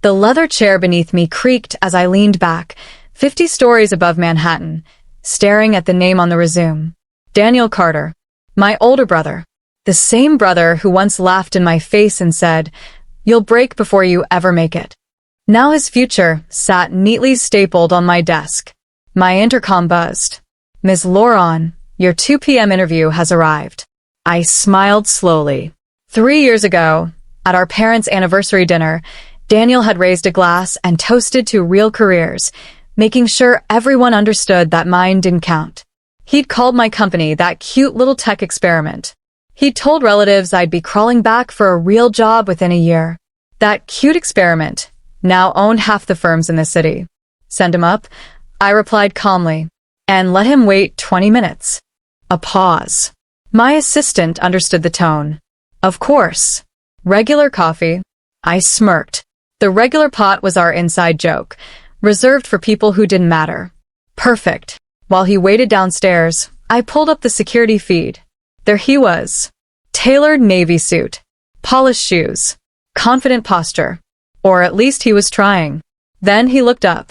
The leather chair beneath me creaked as I leaned back, 50 stories above Manhattan, staring at the name on the resume. Daniel Carter. My older brother. The same brother who once laughed in my face and said, "You'll break before you ever make it." Now his future sat neatly stapled on my desk. My intercom buzzed. "Ms. Lauron, your 2 p.m. interview has arrived." I smiled slowly. 3 years ago, at our parents' anniversary dinner, Daniel had raised a glass and toasted to real careers, making sure everyone understood that mine didn't count. He'd called my company that cute little tech experiment. He'd told relatives I'd be crawling back for a real job within a year. That cute experiment now owned half the firms in the city. "Send him up," I replied calmly, "and let him wait 20 minutes. A pause. My assistant understood the tone. "Of course. Regular coffee." I smirked. The regular pot was our inside joke, reserved for people who didn't matter. Perfect. While he waited downstairs, I pulled up the security feed. There he was. Tailored navy suit. Polished shoes. Confident posture. Or at least he was trying. Then he looked up.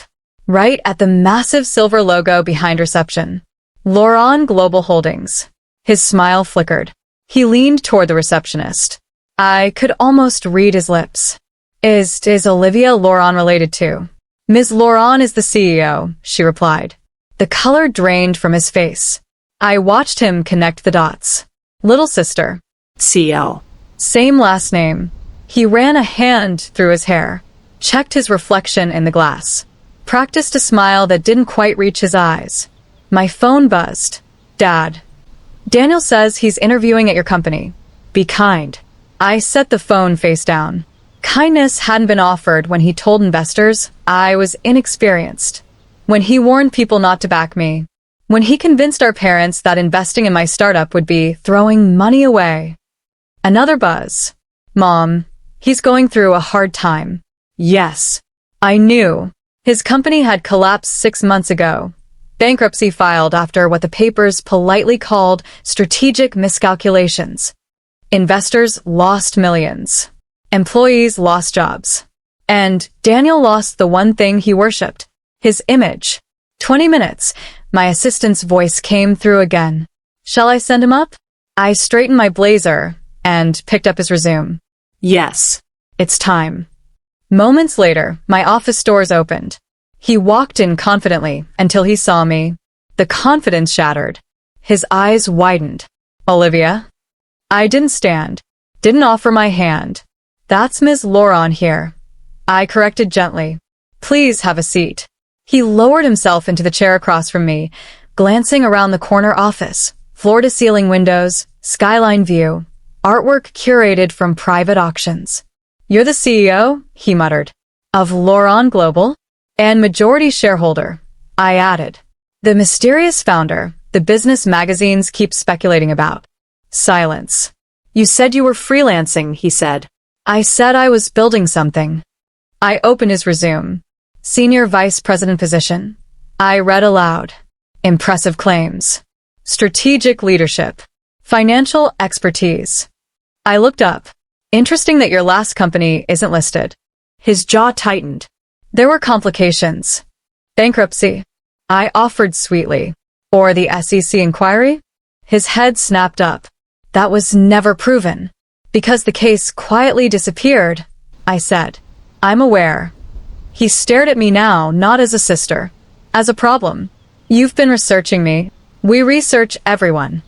Right at the massive silver logo behind reception. Lauron Global Holdings. His smile flickered. He leaned toward the receptionist. I could almost read his lips. Is Olivia Lauron related to?" "Ms. Lauron is the CEO," she replied. The color drained from his face. I watched him connect the dots. Little sister. CL. Same last name. He ran a hand through his hair, checked his reflection in the glass, practiced a smile that didn't quite reach his eyes. My phone buzzed. "Dad. Daniel says he's interviewing at your company. Be kind." I set the phone face down. Kindness hadn't been offered when he told investors I was inexperienced, when he warned people not to back me, when he convinced our parents that investing in my startup would be throwing money away. Another buzz. "Mom, he's going through a hard time." Yes, I knew. His company had collapsed 6 months ago. Bankruptcy filed after what the papers politely called strategic miscalculations. Investors lost millions. Employees lost jobs. And Daniel lost the one thing he worshipped, his image. 20 minutes, my assistant's voice came through again. "Shall I send him up?" I straightened my blazer and picked up his resume. "Yes, it's time." Moments later, my office doors opened. He walked in confidently until he saw me. The confidence shattered. His eyes widened. "Olivia?" I didn't stand, didn't offer my hand. "That's Ms. Lauron here." I corrected gently. "Please have a seat." He lowered himself into the chair across from me, glancing around the corner office, floor-to-ceiling windows, skyline view, artwork curated from private auctions. "You're the CEO," he muttered. "Of Lauron Global?" "And majority shareholder," I added. "The mysterious founder the business magazines keep speculating about." Silence. "You said you were freelancing," he said. I said I was building something. I opened his resume. Senior Vice President position. I read aloud. Impressive claims. Strategic leadership. Financial expertise. I looked up. Interesting that your last company isn't listed. His jaw tightened. There were complications. Bankruptcy. I offered sweetly. Or the SEC inquiry? His head snapped up. That was never proven. Because the case quietly disappeared, I said. I'm aware. He stared at me now, not as a sister, as a problem. You've been researching me. We research everyone.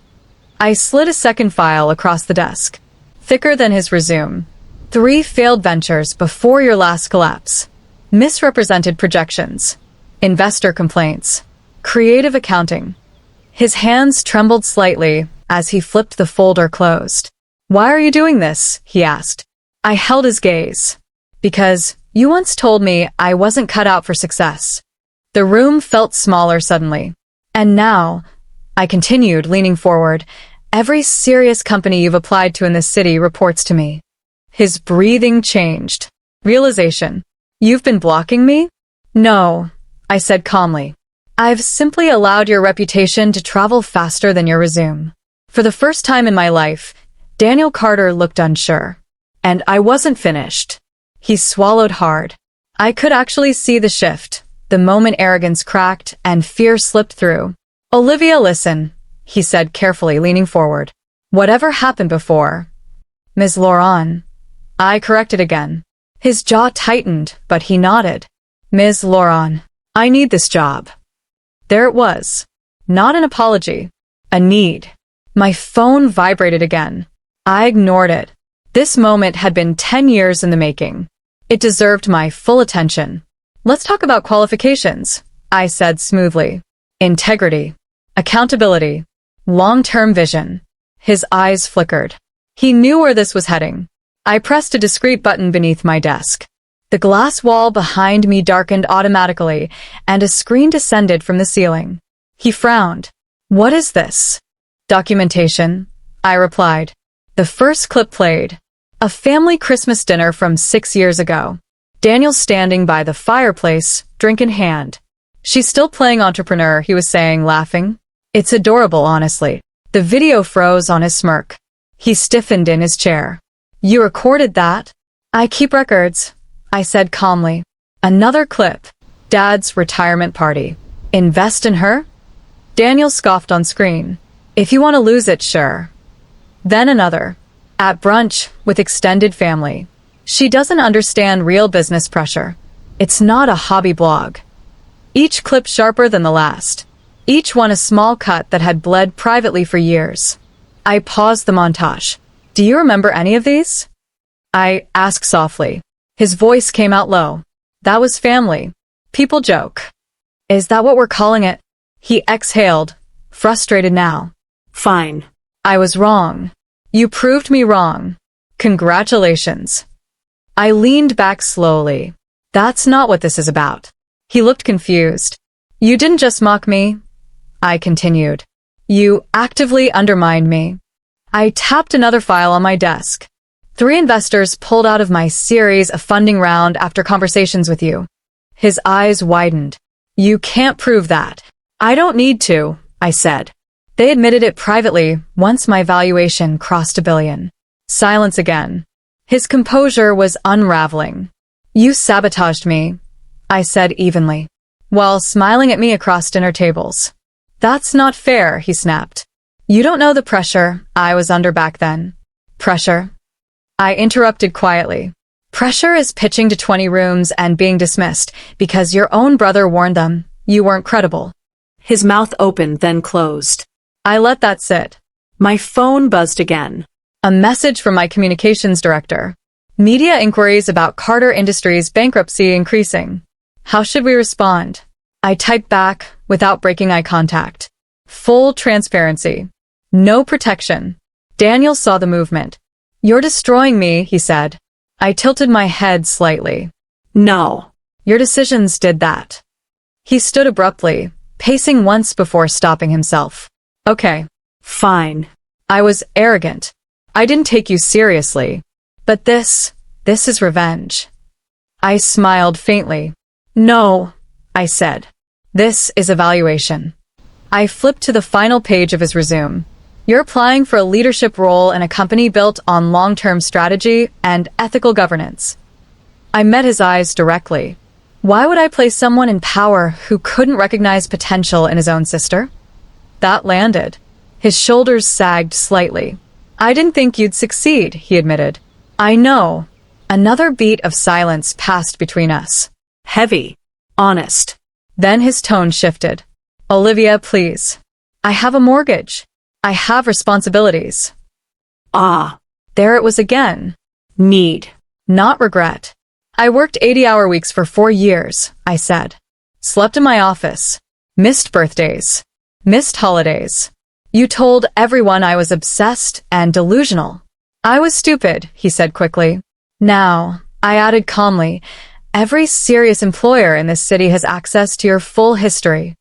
I slid a second file across the desk, thicker than his resume. 3 failed ventures before your last collapse. Misrepresented projections. Investor complaints. Creative accounting. His hands trembled slightly as he flipped the folder closed. Why are you doing this? He asked. I held his gaze. Because you once told me I wasn't cut out for success. The room felt smaller suddenly. And now, I continued, leaning forward, every serious company you've applied to in this city reports to me. His breathing changed. Realization. You've been blocking me? No, I said calmly. I've simply allowed your reputation to travel faster than your resume. For the first time in my life, Daniel Carter looked unsure. And I wasn't finished. He swallowed hard. I could actually see the shift, the moment arrogance cracked and fear slipped through. Olivia, listen, he said carefully, leaning forward. Whatever happened before? Ms. Laurent. I corrected again. His jaw tightened, but he nodded. Ms. Laurent, I need this job. There it was. Not an apology. A need. My phone vibrated again. I ignored it. This moment had been 10 years in the making. It deserved my full attention. Let's talk about qualifications, I said smoothly. Integrity. Accountability. Long-term vision. His eyes flickered. He knew where this was heading. I pressed a discreet button beneath my desk. The glass wall behind me darkened automatically, and a screen descended from the ceiling. He frowned. What is this? Documentation, I replied. The first clip played. A family Christmas dinner from 6 years ago. Daniel standing by the fireplace, drink in hand. She's still playing entrepreneur, he was saying, laughing. It's adorable, honestly. The video froze on his smirk. He stiffened in his chair. You recorded that? I keep records, I said calmly. Another clip. Dad's retirement party. Invest in her? Daniel scoffed on screen. If you want to lose it, sure. Then another. At brunch with extended family. She doesn't understand real business pressure. It's not a hobby blog. Each clip sharper than the last. Each one a small cut that had bled privately for years. I paused the montage. Do you remember any of these? I asked softly. His voice came out low. That was family. People joke. Is that what we're calling it? He exhaled, frustrated now. Fine. I was wrong. You proved me wrong. Congratulations. I leaned back slowly. That's not what this is about. He looked confused. You didn't just mock me, I continued. You actively undermined me. I tapped another file on my desk. 3 investors pulled out of my series a funding round after conversations with you. His eyes widened. You can't prove that. I don't need to, I said. They admitted it privately once my valuation crossed $1 billion. Silence again. His composure was unraveling. You sabotaged me, I said evenly, while smiling at me across dinner tables. That's not fair, he snapped. You don't know the pressure I was under back then. Pressure? I interrupted quietly. Pressure is pitching to 20 rooms and being dismissed because your own brother warned them you weren't credible. His mouth opened, then closed. I let that sit. My phone buzzed again. A message from my communications director. Media inquiries about Carter Industries bankruptcy increasing. How should we respond? I typed back without breaking eye contact. Full transparency. No protection. Daniel saw the movement. You're destroying me, he said. I tilted my head slightly. No. Your decisions did that. He stood abruptly, pacing once before stopping himself. Okay. Fine. I was arrogant. I didn't take you seriously. But this is revenge. I smiled faintly. No, I said. This is evaluation. I flipped to the final page of his resume. You're applying for a leadership role in a company built on long-term strategy and ethical governance. I met his eyes directly. Why would I place someone in power who couldn't recognize potential in his own sister? That landed. His shoulders sagged slightly. I didn't think you'd succeed, he admitted. I know. Another beat of silence passed between us. Heavy. Honest. Then his tone shifted. Olivia, please. I have a mortgage. I have responsibilities. Ah. There it was again. Need. Not regret. I worked 80-hour weeks for 4 years, I said. Slept in my office. Missed birthdays. Missed holidays. You told everyone I was obsessed and delusional. I was stupid, he said quickly. Now, I added calmly, every serious employer in this city has access to your full history.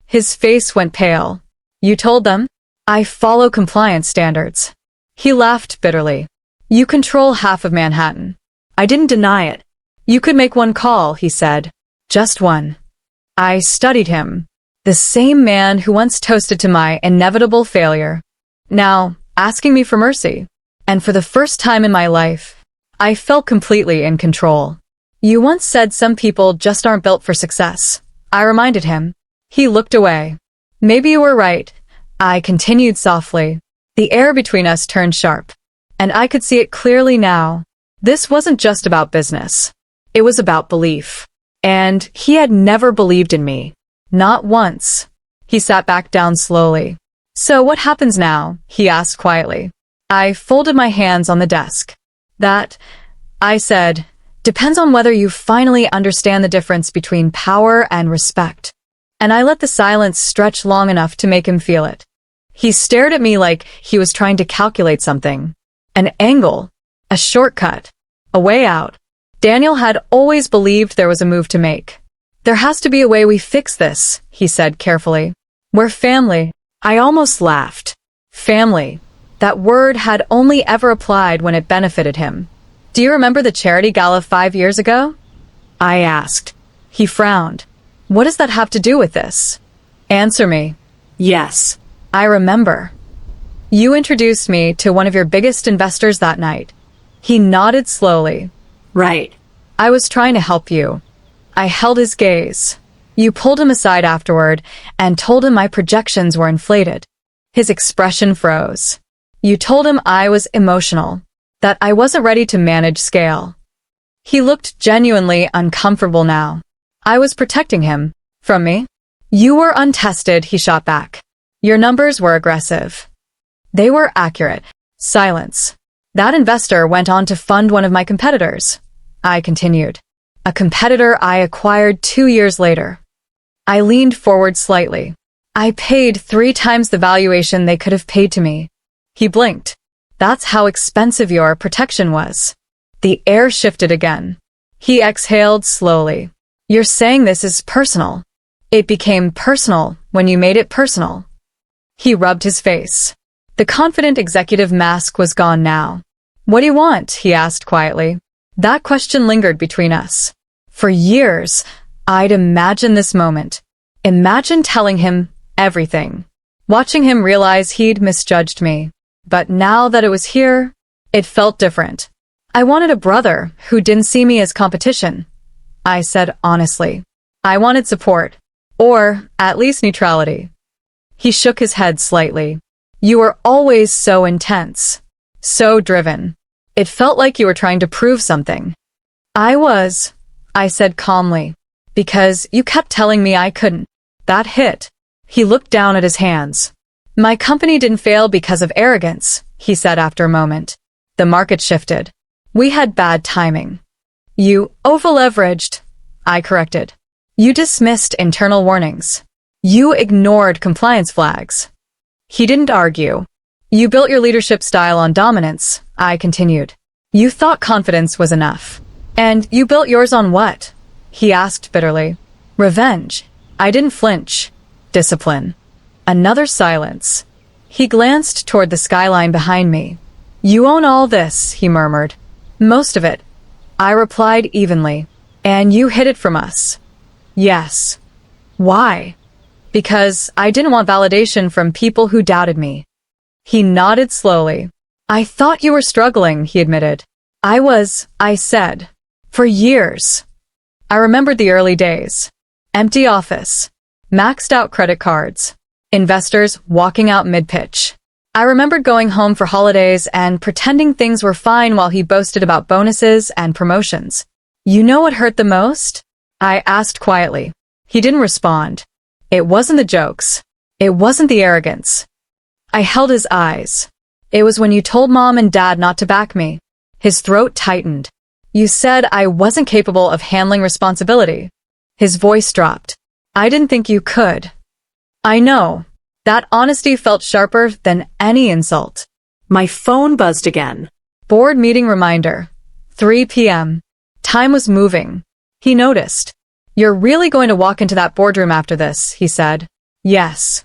His face went pale. You told them? I follow compliance standards. He laughed bitterly. You control half of Manhattan. I didn't deny it. You could make one call, he said. Just one. I studied him. The same man who once toasted to my inevitable failure. Now, asking me for mercy. And for the first time in my life, I felt completely in control. You once said some people just aren't built for success. I reminded him. He looked away. Maybe you were right. I continued softly. The air between us turned sharp. And I could see it clearly now. This wasn't just about business. It was about belief. And he had never believed in me. Not once. He sat back down slowly. So what happens now? He asked quietly. I folded my hands on the desk. That, I said, depends on whether you finally understand the difference between power and respect. And I let the silence stretch long enough to make him feel it. He stared at me like he was trying to calculate something. An angle. A shortcut. A way out. Daniel had always believed there was a move to make. There has to be a way we fix this, he said carefully. We're family. I almost laughed. Family. That word had only ever applied when it benefited him. Do you remember the charity gala 5 years ago? I asked. He frowned. What does that have to do with this? Answer me. Yes. I remember. You introduced me to one of your biggest investors that night. He nodded slowly. Right. I was trying to help you. I held his gaze. You pulled him aside afterward and told him my projections were inflated. His expression froze. You told him I was emotional, that I wasn't ready to manage scale. He looked genuinely uncomfortable now. I was protecting him. From me? You were untested, he shot back. Your numbers were aggressive. They were accurate. Silence. That investor went on to fund one of my competitors. I continued. A competitor I acquired 2 years later. I leaned forward slightly. I paid 3 times the valuation they could have paid to me. He blinked. That's how expensive your protection was. The air shifted again. He exhaled slowly. You're saying this is personal. It became personal when you made it personal. He rubbed his face. The confident executive mask was gone now. What do you want? He asked quietly. That question lingered between us. For years, I'd imagined this moment. Imagine telling him everything. Watching him realize he'd misjudged me. But now that it was here, it felt different. I wanted a brother who didn't see me as competition. I said honestly. I wanted support. Or, at least neutrality. He shook his head slightly. You were always so intense. So driven. It felt like you were trying to prove something. I was, I said calmly. Because you kept telling me I couldn't. That hit. He looked down at his hands. My company didn't fail because of arrogance, he said after a moment. The market shifted. We had bad timing. You over-leveraged, I corrected. You dismissed internal warnings. You ignored compliance flags. He didn't argue. You built your leadership style on dominance, I continued. You thought confidence was enough. And you built yours on what? He asked bitterly. Revenge. I didn't flinch. Discipline. Another silence. He glanced toward the skyline behind me. You own all this, he murmured. Most of it. I replied evenly. And you hid it from us. Yes. Why? Because I didn't want validation from people who doubted me. He nodded slowly. I thought you were struggling, he admitted. I said. For years. I remembered the early days. Empty office. Maxed out credit cards. Investors walking out mid-pitch. I remembered going home for holidays and pretending things were fine while he boasted about bonuses and promotions. You know what hurt the most? I asked quietly. He didn't respond. It wasn't the jokes. It wasn't the arrogance. I held his eyes. It was when you told Mom and Dad not to back me. His throat tightened. You said I wasn't capable of handling responsibility. His voice dropped. I didn't think you could. I know. That honesty felt sharper than any insult. My phone buzzed again. Board meeting reminder. 3 p.m. Time was moving. He noticed. You're really going to walk into that boardroom after this, he said. Yes.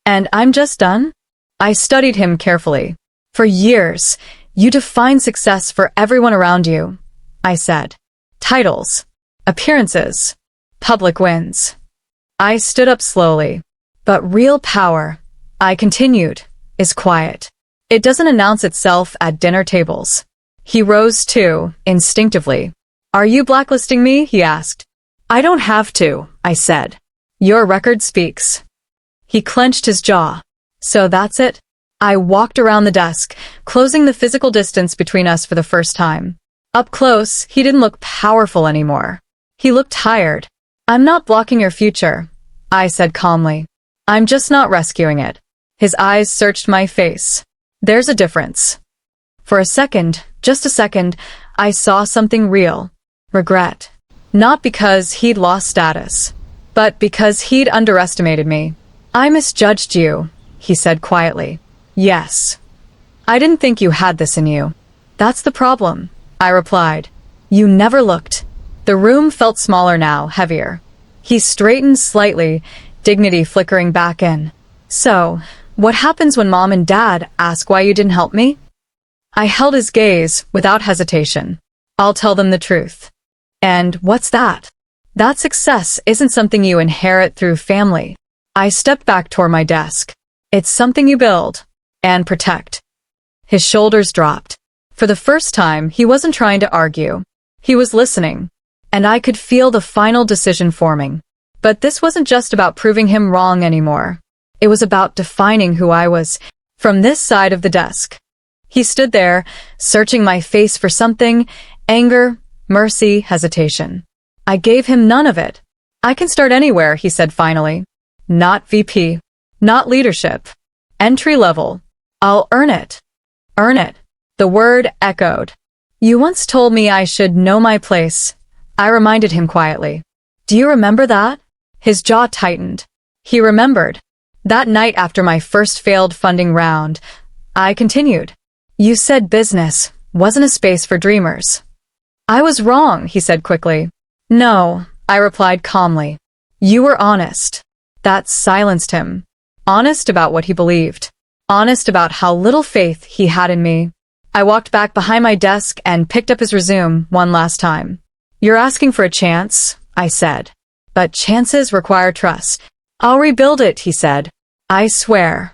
And I'm just done? I studied him carefully. For years, you defined success for everyone around you, I said. Titles. Appearances. Public wins. I stood up slowly. But real power, I continued, is quiet. It doesn't announce itself at dinner tables. He rose too, instinctively. Are you blacklisting me? He asked. I don't have to, I said. Your record speaks. He clenched his jaw. So that's it? I walked around the desk, closing the physical distance between us for the first time. Up close, he didn't look powerful anymore. He looked tired. I'm not blocking your future, I said calmly. I'm just not rescuing it. His eyes searched my face. There's a difference. For a second, just a second, I saw something real. Regret. Not because he'd lost status, but because he'd underestimated me. I misjudged you, he said quietly. Yes. I didn't think you had this in you. That's the problem, I replied. You never looked. The room felt smaller now, heavier. He straightened slightly, dignity flickering back in. So, what happens when Mom and Dad ask why you didn't help me? I held his gaze without hesitation. I'll tell them the truth. And what's that? That success isn't something you inherit through family. I stepped back toward my desk. It's something you build and protect. His shoulders dropped. For the first time, he wasn't trying to argue. He was listening, and I could feel the final decision forming. But this wasn't just about proving him wrong anymore. It was about defining who I was from this side of the desk. He stood there, searching my face for something, anger, mercy, hesitation. I gave him none of it. I can start anywhere, he said finally. Not VP. Not leadership. Entry level. I'll earn it. Earn it. The word echoed. You once told me I should know my place. I reminded him quietly. Do you remember that? His jaw tightened. He remembered. That night after my first failed funding round, I continued. You said business wasn't a space for dreamers. I was wrong, he said quickly. No, I replied calmly. You were honest. That silenced him. Honest about what he believed. Honest about how little faith he had in me. I walked back behind my desk and picked up his resume one last time. You're asking for a chance, I said. But chances require trust. I'll rebuild it, he said. I swear.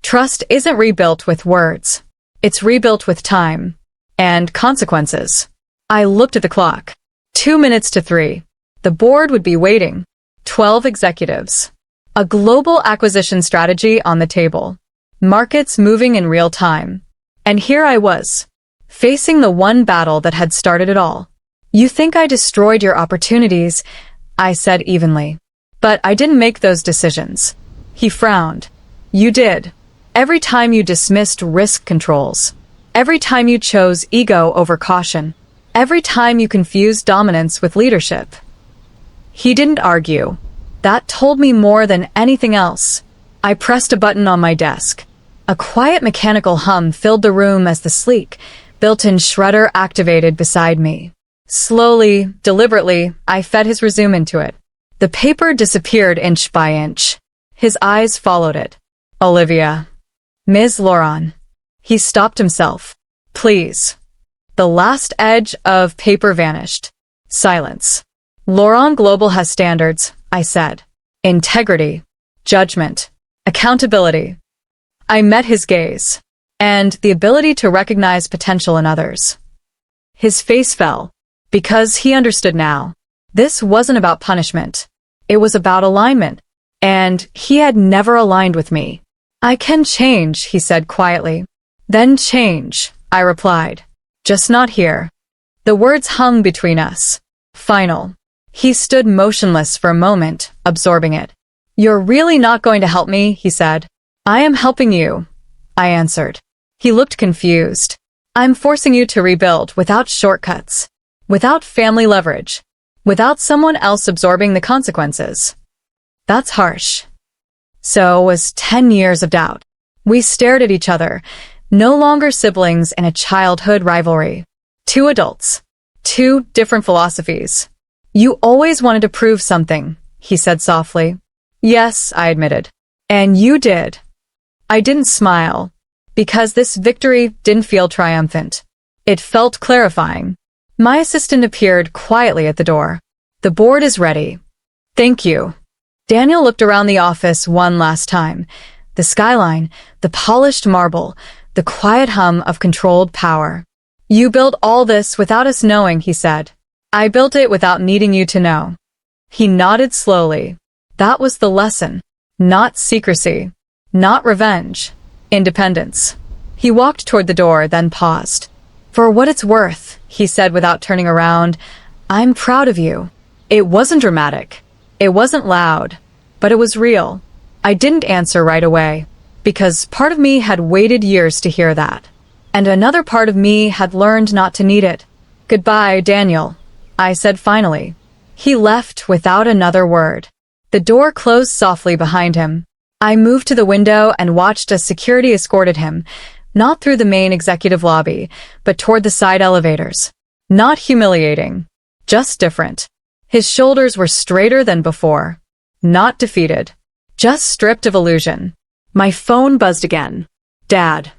Trust isn't rebuilt with words. It's rebuilt with time. And consequences. I looked at the clock. 2 minutes to 3. The board would be waiting. 12 executives. A global acquisition strategy on the table. Markets moving in real time. And here I was, facing the one battle that had started it all. You think I destroyed your opportunities, I said evenly. But I didn't make those decisions. He frowned. You did. Every time you dismissed risk controls. Every time you chose ego over caution. Every time you confused dominance with leadership. He didn't argue. That told me more than anything else. I pressed a button on my desk. A quiet mechanical hum filled the room as the sleek, built-in shredder activated beside me. Slowly, deliberately, I fed his resume into it. The paper disappeared inch by inch. His eyes followed it. Olivia. Ms. Laurent. He stopped himself. Please. The last edge of paper vanished. Silence. Laurent Global has standards, I said. Integrity. Judgment. Accountability. I met his gaze. And the ability to recognize potential in others. His face fell. Because he understood now. This wasn't about punishment. It was about alignment. And he had never aligned with me. I can change, he said quietly. Then change, I replied. Just not here. The words hung between us. Final. He stood motionless for a moment, absorbing it. You're really not going to help me, he said. I am helping you, I answered. He looked confused. I'm forcing you to rebuild without shortcuts. Without family leverage. Without someone else absorbing the consequences. That's harsh. So was 10 years of doubt. We stared at each other, no longer siblings in a childhood rivalry. Two adults. Two different philosophies. You always wanted to prove something, he said softly. Yes, I admitted. And you did. I didn't smile, because this victory didn't feel triumphant. It felt clarifying. My assistant appeared quietly at the door. The board is ready. Thank you. Daniel looked around the office one last time. The skyline, the polished marble, the quiet hum of controlled power. You built all this without us knowing, he said. I built it without needing you to know. He nodded slowly. That was the lesson. Not secrecy. Not revenge. Independence. He walked toward the door, then paused. For what it's worth, he said without turning around, I'm proud of you. It wasn't dramatic. It wasn't loud. But it was real. I didn't answer right away, because part of me had waited years to hear that. And another part of me had learned not to need it. Goodbye, Daniel, I said finally. He left without another word. The door closed softly behind him. I moved to the window and watched as security escorted him, not through the main executive lobby, but toward the side elevators. Not humiliating, just different. His shoulders were straighter than before. Not defeated, just stripped of illusion. My phone buzzed again. Dad,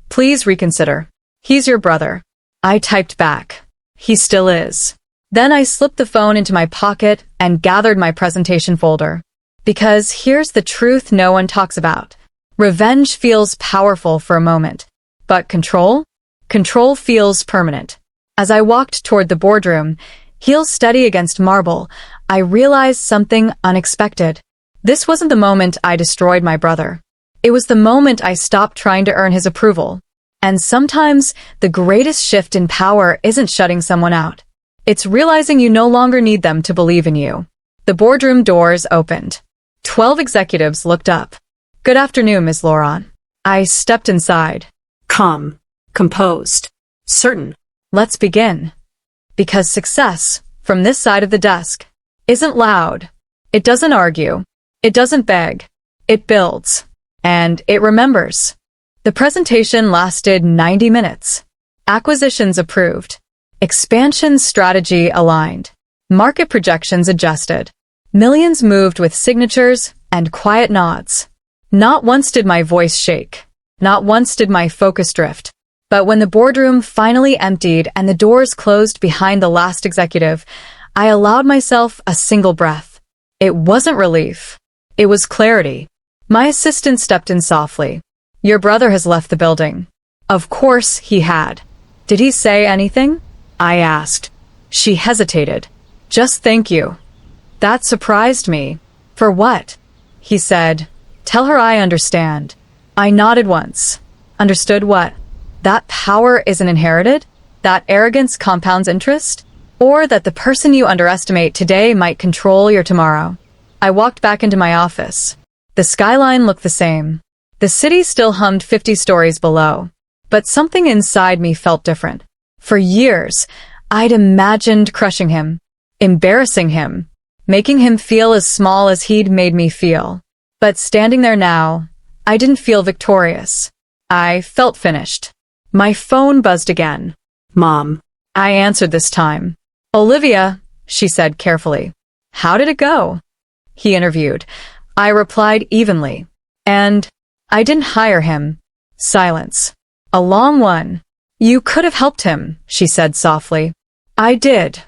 please reconsider. He's your brother. I typed back. He still is. Then I slipped the phone into my pocket and gathered my presentation folder. Because here's the truth no one talks about. Revenge feels powerful for a moment. But control? Control feels permanent. As I walked toward the boardroom, heels steady against marble, I realized something unexpected. This wasn't the moment I destroyed my brother. It was the moment I stopped trying to earn his approval. And sometimes, the greatest shift in power isn't shutting someone out. It's realizing you no longer need them to believe in you. The boardroom doors opened. 12 executives looked up. Good afternoon, Ms. Laurent. I stepped inside. Calm, composed, certain. Let's begin. Because success, from this side of the desk, isn't loud. It doesn't argue. It doesn't beg. It builds. And it remembers. The presentation lasted 90 minutes. Acquisitions approved. Expansion strategy aligned. Market projections adjusted. Millions moved with signatures and quiet nods. Not once did my voice shake. Not once did my focus drift. But when the boardroom finally emptied and the doors closed behind the last executive, I allowed myself a single breath. It wasn't relief. It was clarity. My assistant stepped in softly. Your brother has left the building. Of course he had. Did he say anything? I asked. She hesitated. Just thank you. That surprised me. For what? He said. Tell her I understand. I nodded once. Understood what? That power isn't inherited? That arrogance compounds interest? Or that the person you underestimate today might control your tomorrow? I walked back into my office. The skyline looked the same. The city still hummed 50 stories below. But something inside me felt different. For years, I'd imagined crushing him, embarrassing him, making him feel as small as he'd made me feel. But standing there now, I didn't feel victorious. I felt finished. My phone buzzed again. Mom. I answered this time. Olivia, she said carefully. How did it go? He interviewed. I replied evenly. And I didn't hire him. Silence. A long one. You could have helped him, she said softly. I did,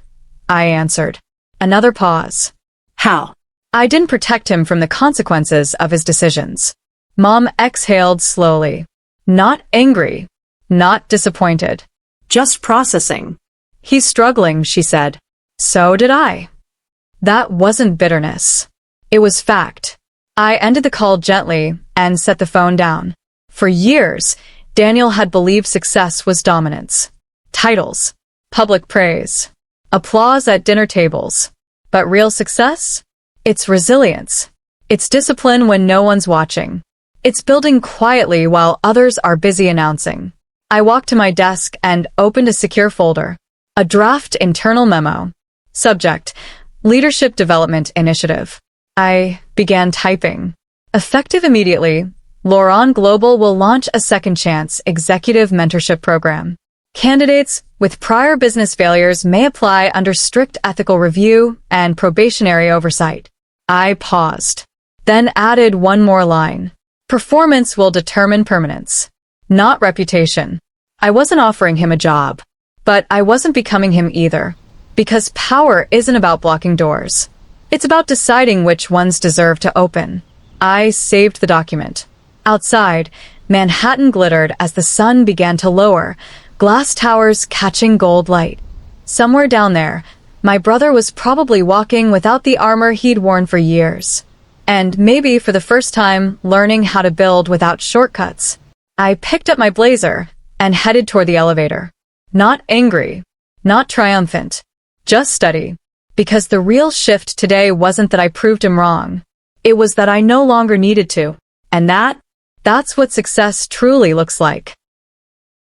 I answered. Another pause. How? I didn't protect him from the consequences of his decisions. Mom exhaled slowly. Not angry. Not disappointed. Just processing. He's struggling, she said. So did I. That wasn't bitterness. It was fact. I ended the call gently and set the phone down. For years, Daniel had believed success was dominance. Titles. Public praise. Applause at dinner tables. But real success? It's resilience. It's discipline when no one's watching. It's building quietly while others are busy announcing. I walked to my desk and opened a secure folder. A draft internal memo. Subject: Leadership Development Initiative. I began typing. Effective immediately, Laurent Global will launch a second chance executive mentorship program. Candidates with prior business failures may apply under strict ethical review and probationary oversight. I paused, then added one more line. Performance will determine permanence, not reputation. I wasn't offering him a job, but I wasn't becoming him either. Because power isn't about blocking doors. It's about deciding which ones deserve to open. I saved the document. Outside, Manhattan glittered as the sun began to lower, glass towers catching gold light. Somewhere down there, My brother was probably walking without the armor he'd worn for years. And maybe for the first time, learning how to build without shortcuts. I picked up my blazer and headed toward the elevator. Not angry, not triumphant, just steady. Because the real shift today wasn't that I proved him wrong. It was that I no longer needed to. And that's what success truly looks like.